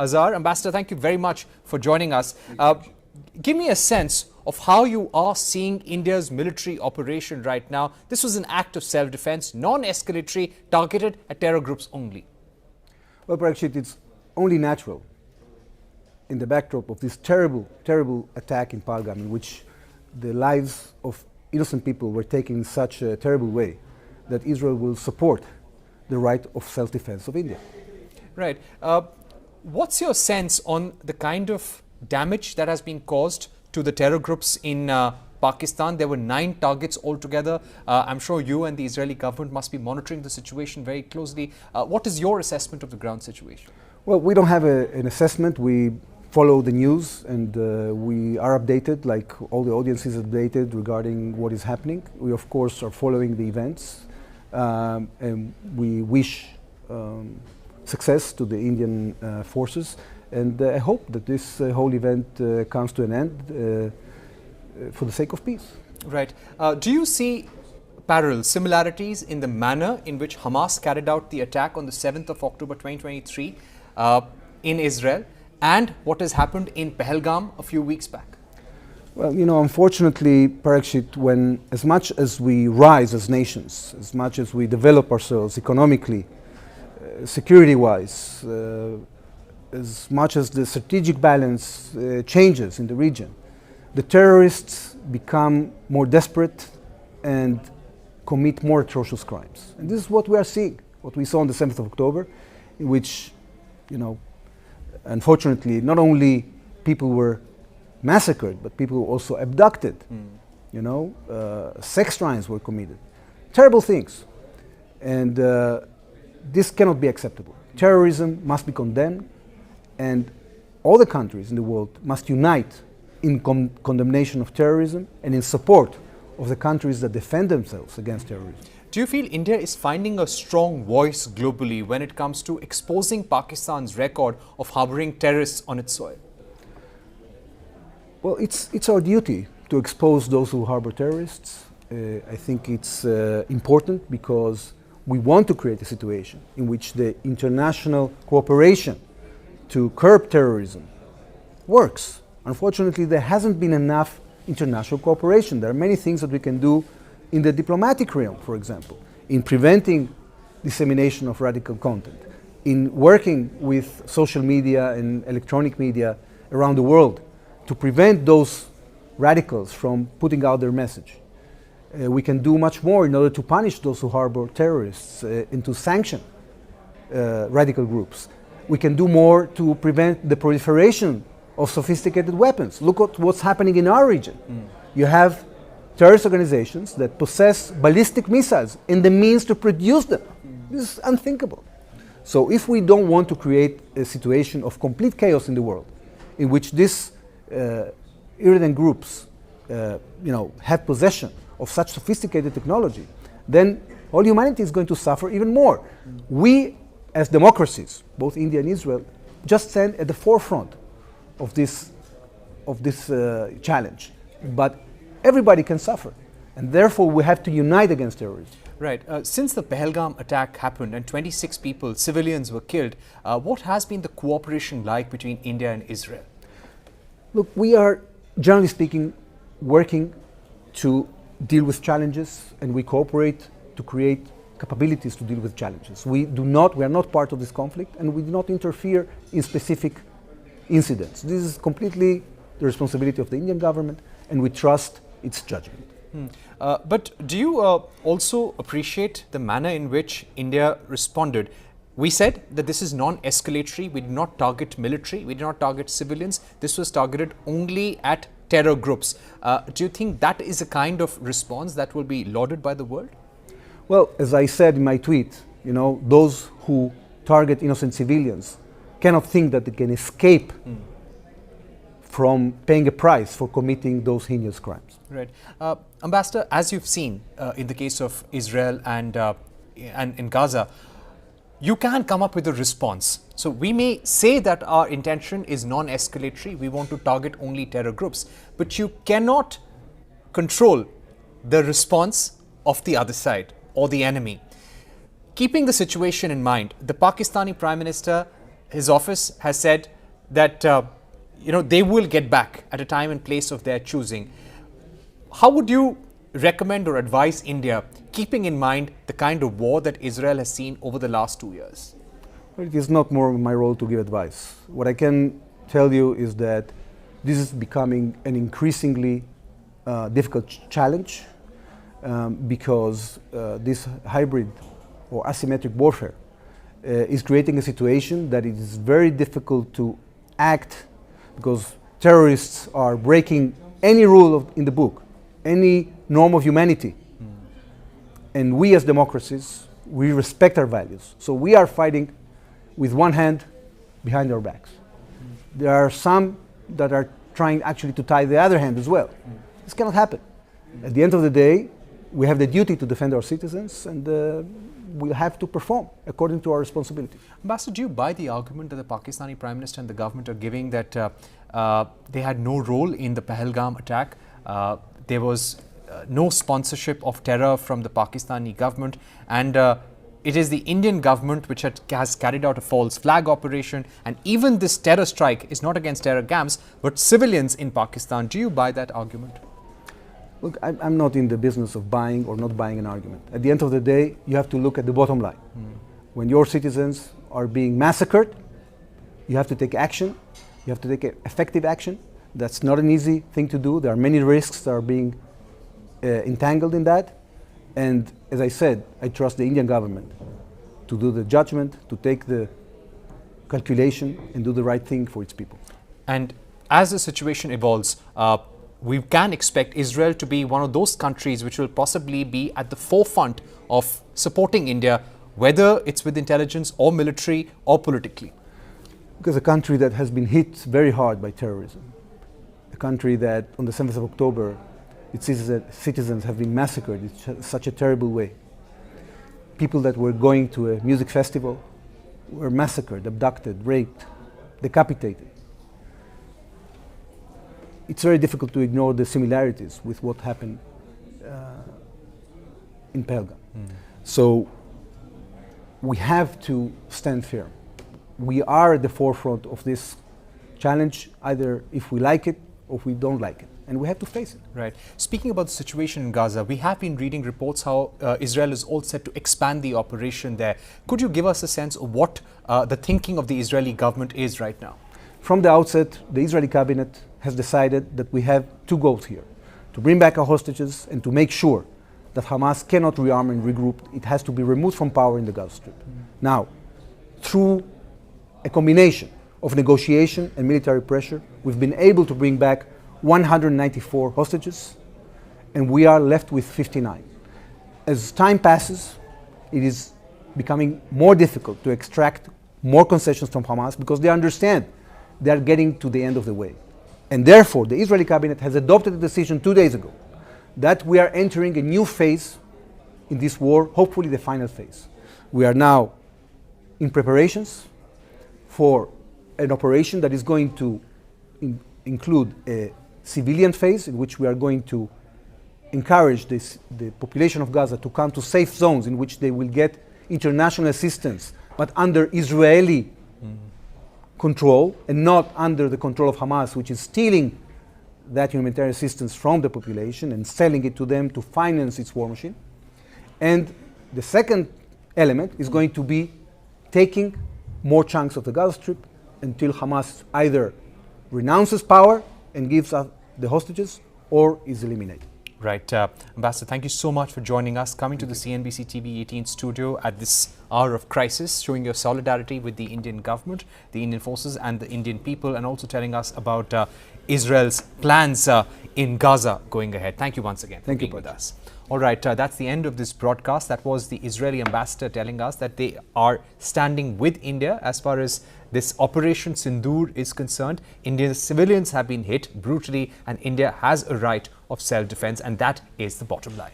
Azar. Ambassador, thank you very much for joining us. Give me a sense of how you are seeing India's military operation right now. This was an act of self-defense, non-escalatory, targeted at terror groups only. Well, Parikshit, it's only natural in the backdrop of this terrible, terrible attack in Pahalgam, in which the lives of innocent people were taken in such a terrible way, that Israel will support the right of self-defense of India. Right. What's your sense on the kind of damage that has been caused to the terror groups in Pakistan? There were 9 targets altogether. I'm sure you and the Israeli government must be monitoring the situation very closely. What is your assessment of the ground situation? Well, we don't have an assessment. We follow the news and we are updated, like all the audience is updated regarding what is happening. We, of course, are following the events and we wish success to the Indian forces. And I hope that this whole event comes to an end for the sake of peace. Right. Do you see parallels, similarities in the manner in which Hamas carried out the attack on the 7th of October 2023 in Israel and what has happened in Pahalgam a few weeks back? Well, you know, unfortunately, Parikshit, when as much as we rise as nations, as much as we develop ourselves economically, security-wise, as much as the strategic balance changes in the region, the terrorists become more desperate and commit more atrocious crimes. And this is what we are seeing, what we saw on the 7th of October, in which, you know, unfortunately, not only people were massacred, but people were also abducted. You know, sex crimes were committed. Terrible things. And this cannot be acceptable. Terrorism must be condemned, and all the countries in the world must unite in condemnation of terrorism and in support of the countries that defend themselves against terrorism. Do you feel India is finding a strong voice globally when it comes to exposing Pakistan's record of harboring terrorists on its soil? Well, it's our duty to expose those who harbor terrorists. I think it's important because we want to create a situation in which the international cooperation to curb terrorism works. Unfortunately, there hasn't been enough international cooperation. There are many things that we can do in the diplomatic realm, for example, in preventing dissemination of radical content, in working with social media and electronic media around the world to prevent those radicals from putting out their message. We can do much more in order to punish those who harbor terrorists and to sanction radical groups. We can do more to prevent the proliferation of sophisticated weapons. Look at what's happening in our region. You have terrorist organizations that possess ballistic missiles and the means to produce them. This is unthinkable. So if we don't want to create a situation of complete chaos in the world, in which these irredentant groups have possession of such sophisticated technology, then all humanity is going to suffer even more. We, as democracies, both India and Israel, just stand at the forefront of this challenge. But everybody can suffer, and therefore we have to unite against terrorism. Right. Since the Pahalgam attack happened and 26 people, civilians, were killed, what has been the cooperation like between India and Israel? Look, we are, generally speaking, working to deal with challenges, and we cooperate to create capabilities to deal with challenges. We are not part of this conflict, and we do not interfere in specific incidents. This is completely the responsibility of the Indian government, and we trust its judgment. But do you also appreciate the manner in which India responded? We said that this is non-escalatory. We did not target military. We did not target civilians. This was targeted only at terror groups. Do you think that is a kind of response that will be lauded by the world? Well, as I said in my tweet, you know, those who target innocent civilians cannot think that they can escape from paying a price for committing those heinous crimes. Right. Ambassador, as you've seen in the case of Israel and in Gaza, you can come up with a response. So we may say that our intention is non-escalatory, we want to target only terror groups, but you cannot control the response of the other side or the enemy. Keeping the situation in mind, the Pakistani Prime Minister his office has said that they will get back at a time and place of their choosing. How would you recommend or advise India, keeping in mind the kind of war that Israel has seen over the last 2 years? Well, it is not more my role to give advice. What I can tell you is that this is becoming an increasingly difficult challenge because this hybrid or asymmetric warfare is creating a situation that it is very difficult to act because terrorists are breaking any rule in the book, any norm of humanity. And we as democracies, we respect our values. So we are fighting with one hand behind our backs. There are some that are trying actually to tie the other hand as well. This cannot happen. At the end of the day, we have the duty to defend our citizens, and we'll have to perform according to our responsibility. Ambassador, do you buy the argument that the Pakistani Prime Minister and the government are giving that they had no role in the Pahalgam attack? There was no sponsorship of terror from the Pakistani government, and it is the Indian government which has carried out a false flag operation, and even this terror strike is not against terror camps but civilians in Pakistan. Do you buy that argument? Look, I'm not in the business of buying or not buying an argument. At the end of the day, you have to look at the bottom line. When your citizens are being massacred, you have to take action. You have to take effective action. That's not an easy thing to do. There are many risks that are being entangled in that. And as I said, I trust the Indian government to do the judgment, to take the calculation and do the right thing for its people. And as the situation evolves, we can expect Israel to be one of those countries which will possibly be at the forefront of supporting India, whether it's with intelligence or military or politically. Because a country that has been hit very hard by terrorism, a country that on the 7th of October, its citizens have been massacred in such a terrible way. People that were going to a music festival were massacred, abducted, raped, decapitated. It's very difficult to ignore the similarities with what happened in Pahalgam. So we have to stand firm. We are at the forefront of this challenge, either if we like it or if we don't like it. And we have to face it. Right. Speaking about the situation in Gaza, we have been reading reports how Israel is all set to expand the operation there. Could you give us a sense of what the thinking of the Israeli government is right now? From the outset, the Israeli cabinet has decided that we have two goals here: to bring back our hostages and to make sure that Hamas cannot rearm and regroup. It has to be removed from power in the Gaza Strip. Now, through a combination of negotiation and military pressure, we've been able to bring back 194 hostages, and we are left with 59. As time passes, it is becoming more difficult to extract more concessions from Hamas because they understand they are getting to the end of the way. And therefore, the Israeli cabinet has adopted a decision 2 days ago that we are entering a new phase in this war, hopefully the final phase. We are now in preparations for an operation that is going to include a civilian phase in which we are going to encourage the population of Gaza to come to safe zones in which they will get international assistance, but under Israeli control and not under the control of Hamas, which is stealing that humanitarian assistance from the population and selling it to them to finance its war machine. And the second element is going to be taking more chunks of the Gaza Strip until Hamas either renounces power and gives up the hostages or is eliminated. Right. Ambassador, thank you so much for joining us, coming to the CNBC TV 18 studio at this hour of crisis, showing your solidarity with the Indian government, the Indian forces and the Indian people, and also telling us about Israel's plans in Gaza going ahead. Thank you once again for being with us. All right, that's the end of this broadcast. That was the Israeli ambassador telling us that they are standing with India as far as this Operation Sindoor is concerned. Indian civilians have been hit brutally and India has a right of self-defense, and that is the bottom line.